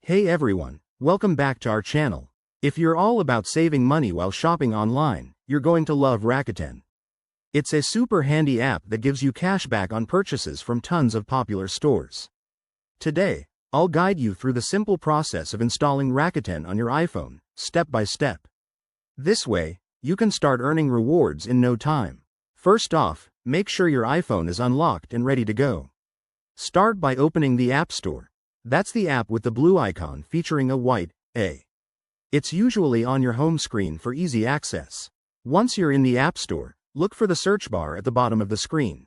Hey everyone, welcome back to our channel. If you're all about saving money while shopping online, you're going to love Rakuten. It's a super handy app that gives you cash back on purchases from tons of popular stores. Today, I'll guide you through the simple process of installing Rakuten on your iPhone, step by step. This way, you can start earning rewards in no time. First off, make sure your iPhone is unlocked and ready to go. Start by opening the App Store. That's the app with the blue icon featuring a white A. It's usually on your home screen for easy access. Once you're in the App Store, look for the search bar at the bottom of the screen.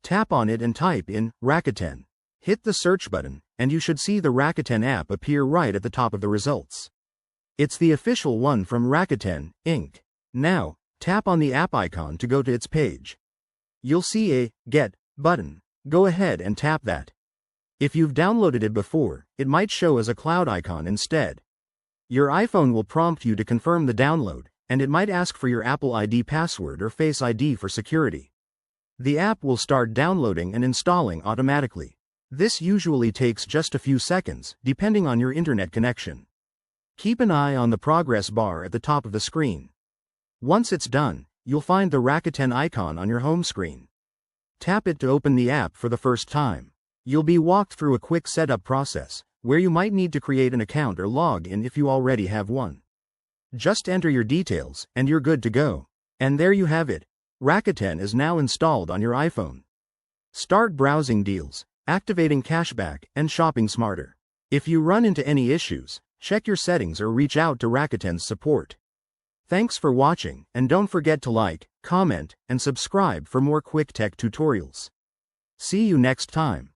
Tap on it and type in Rakuten. Hit the search button, and you should see the Rakuten app appear right at the top of the results. It's the official one from Rakuten, Inc. Now, tap on the app icon to go to its page. You'll see a Get button. Go ahead and tap that. If you've downloaded it before, it might show as a cloud icon instead. Your iPhone will prompt you to confirm the download, and it might ask for your Apple ID password or Face ID for security. The app will start downloading and installing automatically. This usually takes just a few seconds, depending on your internet connection. Keep an eye on the progress bar at the top of the screen. Once it's done, you'll find the Rakuten icon on your home screen. Tap it to open the app for the first time. You'll be walked through a quick setup process, where you might need to create an account or log in if you already have one. Just enter your details, and you're good to go. And there you have it. Rakuten is now installed on your iPhone. Start browsing deals, activating cashback, and shopping smarter. If you run into any issues, check your settings or reach out to Rakuten's support. Thanks for watching, and don't forget to like, comment, and subscribe for more quick tech tutorials. See you next time.